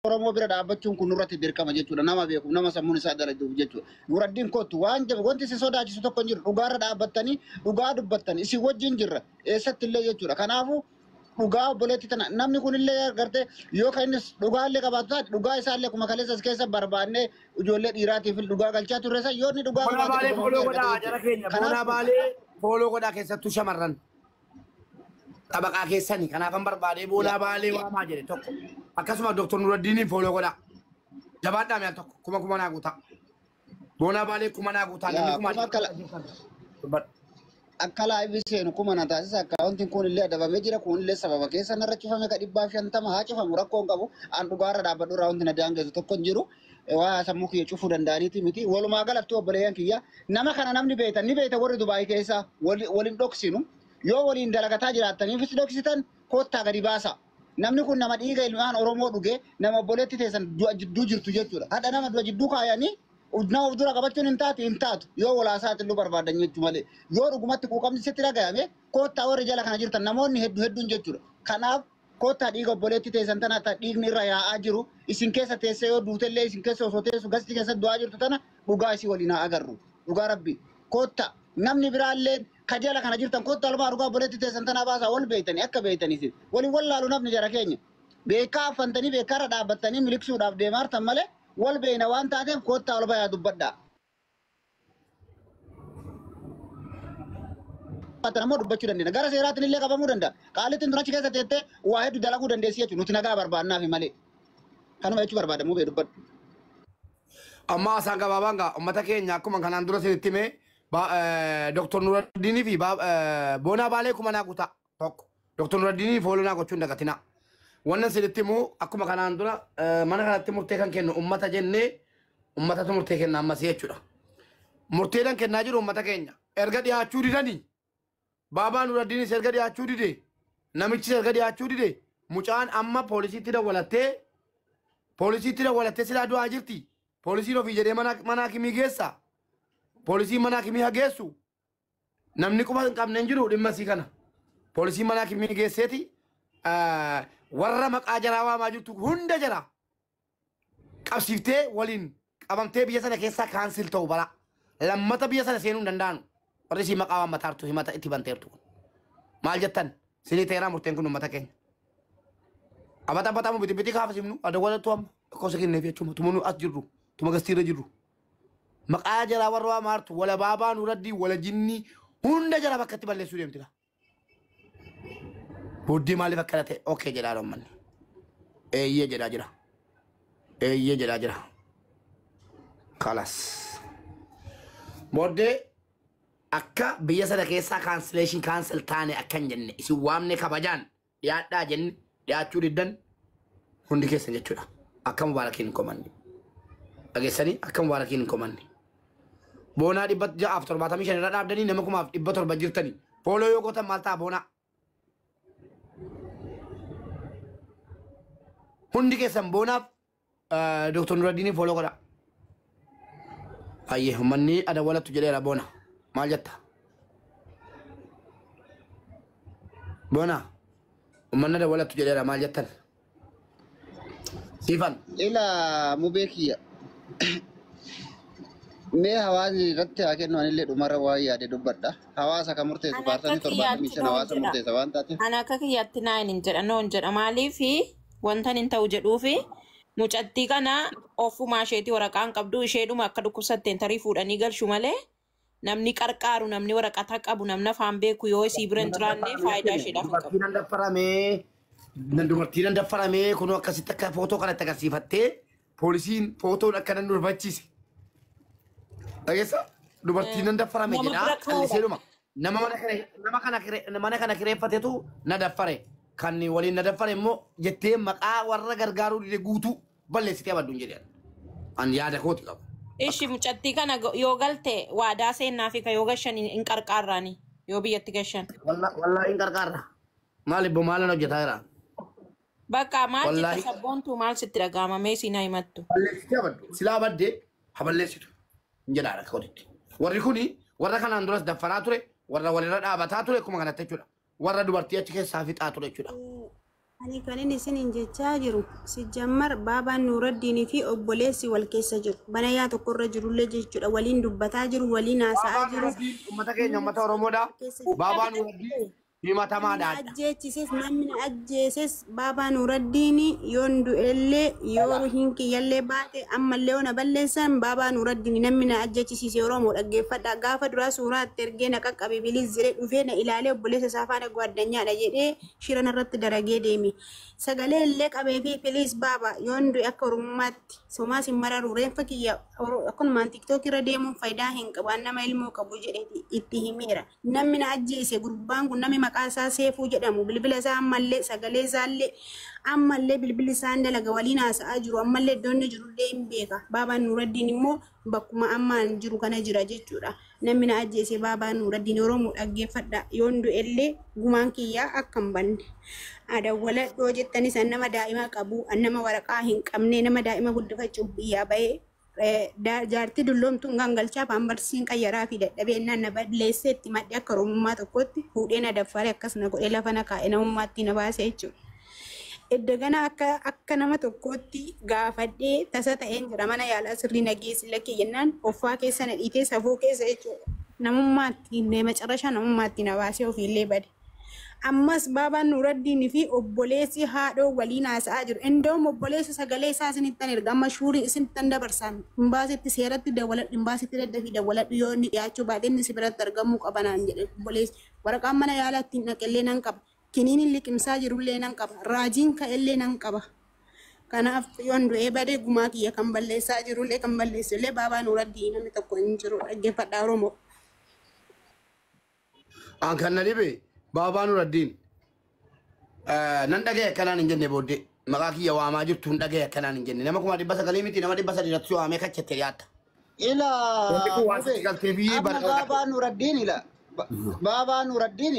Oromoo bira dhaabbachuun kun nurratti dirqama jechuudha. Nama beeku nama sammuun isaa dalaguuf jechuudha. Nuraddiin kootu waan jabe wanti si sodaachisu tokko hin jiru. Dhugaarra dhaabbattanii dhugaa dubbattan isin wajjin jirra. Eessatti illee jechuudha. Kanaafuu dhugaa obboleetti tana namni kun illee gartee yoo kan innis dhugaa illee qabaatu taate dhugaa isaa illee kuma kaleessas keessa barbaannee ijoollee dhiiraatiif dhugaa galchaa turreessa yoo inni dhugaa Bona baalee fooloo godhaa jara keenya. Bona baalee fooloo godhaa keessattuu shamarran. Tabaqaa keessanii kanaafan barbaadee bona baalee waamaa jedhe tokko. Akkasuma Dr. Nuraddiin fooloo godhaa. Jabaadhaa mi'a tokko kuma naa guutaa. Bona baalee kuma naa guutaa namni kuma akkala ibiseen kuma na taasisa akkaawuntiin kun illee adabamee jira kun illee sababa keessa narra cufame ka 150 haa cufamu rakkoon qabu an dhugaarra dhaabbadhu raawunti na daangeessu tokko hin jiru waa sammuu kiyya cufuu danda'aniiti miti walumaa galatti obboleeyyan kiyya nama kana namni beektan ni beekta warri Dubaay keessa waliin dhoksinu yoo waliin dalagataa jiraattaniifis dhoksitan koottaa gadi baasa namni kun nama dhiiga ilmaan Oromoo dhuge nama obboleetti teessan jidduu jirtu jechuudha hadha nama du'a jidduu kaayanii Udna udura kabachuun hin taatu yoo walaasaatti illee barbaadan jechuu malee yoo dhugumatti quuqamni sitti dhagahame koottaa warri jala kana jirtan namoonni hedduun jechuudha kanaaf koottaa dhiiga obboleetti teessan tana dhiigni irra yaa'aa jiru isin keessa teessee yoo duutellee isin keessa osoo teessu gasti keessa du'aa jirtu tana dhugaa isii waliin haa agarru dhugaa rabbi koottaa namni biraallee ka jala kana jirtan koottaa almaa dhugaa obboleetti teessan tana baasaa wal beeytanii akka beeytanii waliin wallaalu nafni jara keenya beekaa affantanii beekaarra dhaabbattanii miliqsuudhaaf deemaartan malee wal beena waan taateef koottaa ol bayaa dubbadhaa. Namoo dubbachuu dandeenya. Gara seeraatiin illee qabamuu danda'a. Qaalittiin tun achi keessa teettee waa hedduu dalaguu dandeessi jechuudha. Nuti nagaa barbaannaaf malee. Kanuma jechuu barbaadamuu bee dubbadhu. Amma asaan gabaabaan gaa uummata keenya akkuma kanaan dura isinitti himee Dr. Nuraddiinii fi Boonaa Baalee kuma naa guutaa tokko. Dr. Nuraddiinii fooloo naa gochuun dagatinaa. Wannan sirriitti immoo akkuma kanaan dura mana kanatti murtee kan kennu uummata jennee uummatatu murtee kenna ammas jechuudha. Murteedhaan kennaa jiru uummata keenya. Erga dhiyaachuu didanii Baabaa Nuraddiinis erga dhiyaachuu didee namichis erga dhiyaachuu didee mucaan amma poolisiitti dawwalattee silaa du'aa jirti. Poolisiin ofii jedhee mana hakimii geessa. Poolisiin mana hakimii hageessu. Namni quba hin qabne hin jiru dhimma sii kana. Poolisiin mana hakimii geesseeti. Warra maqaa jaraa waamaa jirtu hunda jara qabsiiftee waliin qabamtee biyya sana keessaa kaansil ta'u bara lammata biyya sana seenuu hin danda'anu warri isii maqaa waan mataartu himata itti banteertu maal jettan sinii teeraa murteen kun uummata keenya abatamu biti kaafa simnu adawwalatu amma akkoosa kenneef jechuudha tumunu as jirru tuma gastiirra jirru maqaa jaraa warra waamaartu wala Baabaa Nuraddiin wala jinnii hunda jara bakka itti balleessuu deemtira. Budi maaliif akkana ta'e okay jedhaa rommanni eeyyee jedhaa jira kalas booddee akka biyya sana keessaa cancellation cancel taane akkan jenne isin waamne kabajaan dhiyaadhaa jenne dhiyaachuu diddan hundi keessan jechuudha akka mubaarakiin hin komanne dhageessanii akka mubaarakiin hin komanne Boonaa 675 irra dhaabdanii nama 700 jirtanii fooloo yoo gootan maal ta'a Boonaa hundi keessan Boonaaf Dr. Nuraddiin fooloo godha. Ayyee uummanni adawwalatu jedheera Boona maal jetta? Boona uummanni adawwalatu jedheera maal jettan? Siifan. Ila mubeekiyya. Mee hawaasni irratti haa kennu anillee dhumarra waa yaade dubbadha. Hawaasa kan murteessu paartanii 75 hawaasa murteessa waan taateef. Ana akka kiyyaatti naan hin jedha noon jedha maaliifi wantan hin ta'u jedhuufi mucattii kana ofuma isheetii waraqaan qabdu isheedhuma akka dhukkubsatteen tarii fuudhanii galchu malee namni qarqaaru namni waraqata qabu namni afaan beeku yoo isii bira hin jiraanne faayidaa isheedhaaf hin qabu. Dubartiin daffaramee kun akkasitti akka footoo kanatti agarsiifattee poolisiin footoon akka nan durfachiise. Dhageessa dubartiin daffarame jedha qalliseedhuma nama kana kireeffatetu na daffare. Kan waliin na daffare immoo jettee maqaa warra gargaaruu dide guutuu balleessitee abadduun jedhan. An yaada kooti qaba. Ishi mucattii kana yoo galte waadaa seennaa fi yoo gashan hin qarqaarraani yoo biyyatti gashan. Wallaahi hin qarqaarra. Maaliif maalan hojjetaa jira? Bakka maal jetta sabboontuu maal sitti dhagaamamee siin himattu. Balleessitee abaddu. Silaa baddee ha balleessitu. Hin jedhaadha kootitti. Warri kuni warra kanaan duras daffaraa ture warra walirra dhaabataa ture akkuma kanatti jechuudha. Warra dubartii achi keessaa fixaa ture jechuudha. Ani kan inni isiniin jechaa jiru si jammar baabaan Nuuraddiinii fi obboleessi wal keessa jiru. Bana yaa tokkorra jirullee jechuudha. Waliin dubbataa jiru, waliin haasa'aa Baabaan jiru. Nuraddiin uummata keenya uummata Oromoodha. Baabaan Nuraddiin himatamaadha. Namni na ajjeeses baabaa Nuuraddiini yoon du'ellee yoo hin kiyyallee baate ammallee ona balleessan baabaa Nuuraddiini namni na ajjeechisiise Oromoo dhaggeeffadha. Gaafa duraa suuraa itti ergee na qaqqabe bilis jedhee dhufee na ilaalee obboleessa isaa faana gwaddanyyaadha jedhee shiran irratti daragee deeme. Sagalee illee qabee fi bilis baaba yoon du'e akka Oromummaatti somaas hin mararu reenfa kiyya akkunumaan tiktookii irra deemuun faayidaa hin qabu nama ilmoo qabu jedhee itti himeera. Namni na ajjeese gurbaan kun namni maqaan isaa Seefuu jedhamu bilbila isaa ammallee sagalee isaallee ammallee bilbilli isaan dalaga waliin haasa'aa jiru ammallee iddoon jirullee hin beeka. Baabaan Nuuraddiin immoo bakkuma ammaan jiru kana jira jechuudha. Namni na ajjeese baabaan Nuuraddiin Oromoo dhaggeeffadha yoon du'ellee gumaan kiyyaa akka hin banne. Adawwaladhoo jettanis nama daa'ima qabu nama waraqaa hin qabne nama daa'ima guddifachuuf biyyaa bahee jaartii dulloomtuun gangalchaa paambarsiin qayyaraa fi dadhabeenyaan na balleessee itti madde akka Oromummaa tokkotti fuudhee na daffaree akkasuma godhee lafa na kaa'e namummaatti na baase jechuudha. Edda gana akka nama tokkotti gaafadhee tasa ta'een jira mana yaalaa sirrii nageessi lakkee jennaan offaa keessa na dhiitee safuu keessa jechuudha. Namummaatti macarrashaa namummaatti na baasee ofiillee bade. Ammas baabaan Nuuraddiinii fi obboleessi haadhoo waliin haasa'aa jiru. Indoom obboleessi sagalee isaa isinittan erga amma shuurii isinittan dabarsan. Himbaasitti seeratti dawwaladhu himbaasitti daddafii dawwaladhu yoo inni dhiyaachuu baate inni si biratti argamuu qaba naan jedhe obboleessi. Waraqaan mana yaalaa ittiin naqellee nan qaba. Kiniin liqimsaa jirullee nan qaba. Raajiin ka'ellee nan qaba. Kanaaf yoon du'ee badee gumaa kiyya kan balleessaa jirullee kan balleessullee baabaa Nuuraddiinii namni tokko hin jiru dhaggeeffadhaa Oromoo. An kan na dhibe Baabaa Nuraddiin nan dhaga'e akkanaan hin jenne booddee maqaa kiyya waamaa jirtu hin dhaga'e akkanaan hin jenne nama 900 miti nama 300 waamee kachette dhiyaata. Ila amma baabaa Nuraddiin ila baabaa Nuraddiin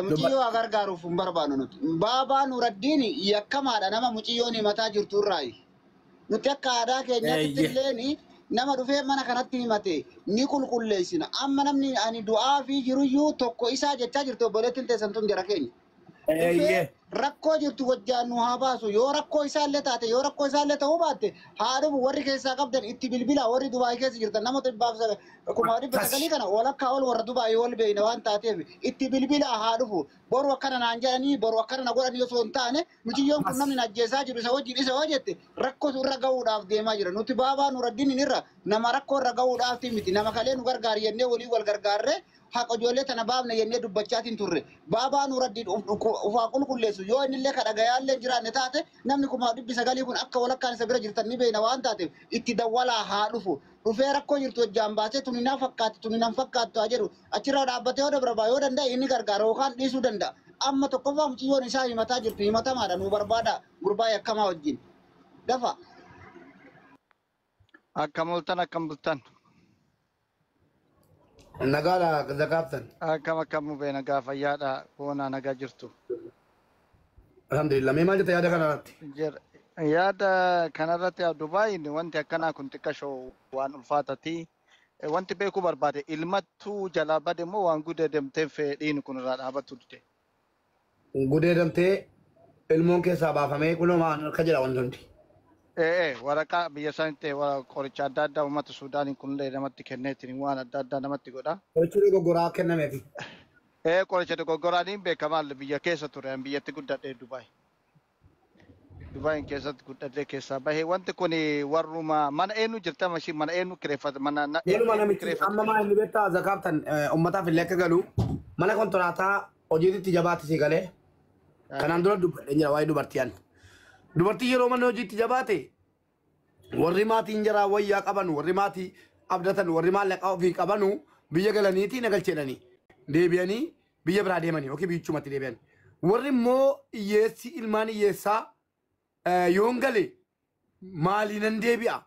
muciyyoo agargaaruuf hin barbaannu nuti. Baabaa Nuraddiin yakkamaadha nama muciyyoon himataa jirtu irraayi. Nuti akka aadaa keenyaatti illee nama dhufee mana kanatti himate ni qulqulleessina. Amma namni ani du'aa fi jiruyyuu tokko isaa jechaa jirtu obboleettiin teessan tun jara keenya. Rakkoo jirtu wajjaan nu haa baasu. Yoo rakkoo isaallee taate yoo rakkoo isaallee ta'uu baatte haa dhufu warri keessaa qabdan itti bilbila warri Dubaay keessa jirtan nama 900 kana walakkaa ol warra Dubaay wal beeyna waan taateef itti bilbila haa dhufu. Boru akkana naan jedhanii boru akkana na godhanii osoo hin taane muciyyoon kun namni ajjeesaa jiru isa wajjin isa hoo jette rakkoo irra ga'uudhaaf deemaa jira. Nuti baabaa Nuraddiin irra nama rakkoo irra ga'uudhaaf miti nama kalee nu gargaar jennee walii wal gargaarree haqa ijoollee tana baafne jennee dubbachaatiin turre. Baabaa Nuraddiin ufaa qulqulleessu yoo inni illee kadhagayaallee jiraanne taate namni 900 kun akka walakkaan isa bira jirtan ni beeyna waan taateef itti dawwalaa haa dhufu. Dhufee rakkoo jirtu wajjaan baasee tuni na fakkaatti tuni nan fakkaattu haa jedhu achirraa dhaabbatee yoo dabra yoo danda'a inni gargaara yookaan dhiisuu danda'a. Amma tokkoffaa muciyyoon isaa himataa jirtu himatamaadha nu barbaada gurbaa yakkamaa wajjin. Dafa. Akkam bultan. Nagaadha zakaabtan. Akkam beena gaafa yaada boonaa nagaa jirtu. Alhamdulillah mee maal jetta yaada kanarratti? Yaada kanarratti Dubaayin wanti akkanaa kun xiqqashoo waan ulfaatati. Wanti beekuu barbaade ilmattuu jalaa bade immoo waan gudee deemtee fedhiin kun irraa dhaabattu dide. Gudee deemtee ilmoon keessaa baafamee kunoo maal akka jedha wanti hundi. Waraqaa biyya isaaniitti qoricha adda addaa uummata Suudaanii kunillee namatti kenneetiin waan adda addaa namatti godha. Qorichi dogoggoraa kennameefi. Qoricha dogoggoraan beekamaa biyya keessa ture biyyatti guddadhee Dubaay. Dubaay keessatti guddadhee keessaa bahee wanti kun warruma mana eenyu jirta mashiin mana eenyu kireeffata mana amma maa inni beektaa zakaabtan uummataaf illee akka galu mana konkolaataa hojiitti jabaate si galee kanaan dura dubbadhee jira waa'ee dubartii'an. Dubartii yeroo mana hojiitti jabaate warri maatiin jaraa wayyaa qabanu warri maatii abdatan warri maallaqa ofii qabanu biyya galaniitii nagalcheedhanii deebi'anii biyya biraa deemanii yookiin biyyumatti deebi'an. Warri immoo hiyyeessi ilmaan hiyyeessaa yoon galee maaliinan deebi'a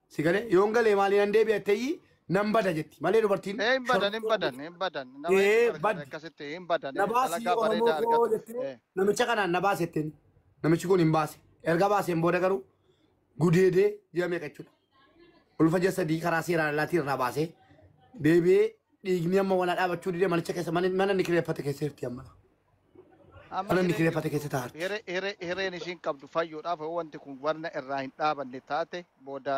si galee yoon galee maaliinan deebi'a ta'ii nan bada jetti malee dubartiin. Hin badan. Nabaasii Oromoo jettee namicha kanaan nabaas jetteen namichi kun hin baase. Erga baaseen booda garuu gudeedee ji'a meeqa jechuudha. Ulfa ji'a sadii karaa seeraan alaatiin irraa baasee deebi'ee dhiigni amma wal dhaabachuu didee manicha keessa mana inni kireeffate keessa jirti amma. Amma Kan inni hireen kireeffate keessa taa'an. hireen isiin qabdu fayyuudhaaf wanti kun warna irraa hin dhaabanne taate booda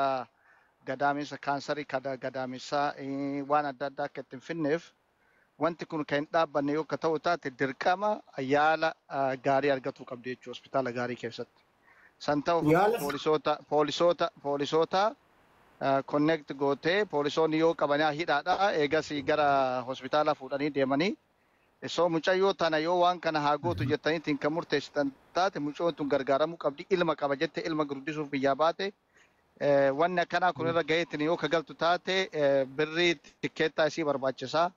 gadaamessa kaansarii gadaamessaa waan adda addaa akka ittiin finneef wanti kun kan hin dhaabbanne yoo akka ta'u taate dirqama yaala gaarii argachuu qabdi jechuudha hospitaala gaarii keessatti. San ta'uuf poolisoota connect gootee poolisoonni yoo qabanii hidhaadha eegas gara hospitaala fuudhanii deemanii so mucayyoo tana yoo waan kana haa gootu jettaniitiin kan murteessitan taate mucayyoon tun gargaaramuu qabdi ilma qaba jette ilma guddisuuf biyyaa baate wanni akkanaa kun irra gaheetiin yoo kagaltu taate birrii tikkeettaa isii barbaachisaa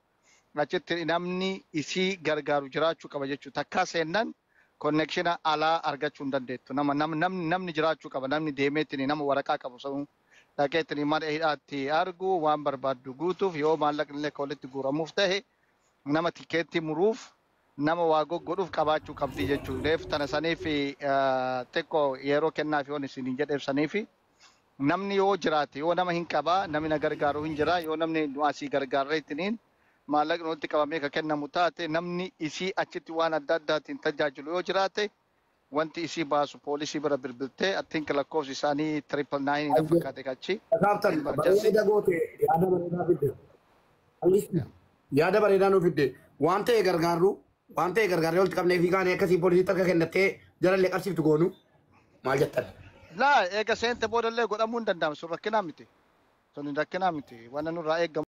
achitti namni isii gargaaru jiraachuu qaba jechuudha takkaa seennan konnekshina alaa argachuu hin dandeettu namni jiraachuu qaba namni deemeetiin nama waraqaa qabu sun dhaqeetiin mana hidhaatti argu waan barbaaddu guutuuf yoo maallaqni illee walitti guuramuuf ta'e nama tikeetti muruuf nama waa godhuuf qabaachuu qabdi jechuudha. Reef tana saniif xiqqoo yeroo kennaaf yoon isin jedheef saniif namni yoo jiraate yoo nama hin qabaa namni na gargaaru hin jira yoo namni nu asii gargaarree ittiin maallaqni walitti qabamee ka kennamu taate namni isii achitti waan adda addaatiin tajaajilu yoo jiraate wanti isii baasu poolisii bira bilbiltee attiin lakkoofsi isaanii 999 na fakkaate kachi. Bareeda goote yaada bareedaa fidde. Yaada bareedaa nuuf fidde waan ta'e gargaarru walitti qabnee fi kaanee akkasii poolisii takka kennattee jalallee qabsiiftu goonu maal jettan? Laa eega seente boodallee godhamuu hin danda'amu sun rakkinaa miti. Sun rakkinaa miti waan nurraa eegamu.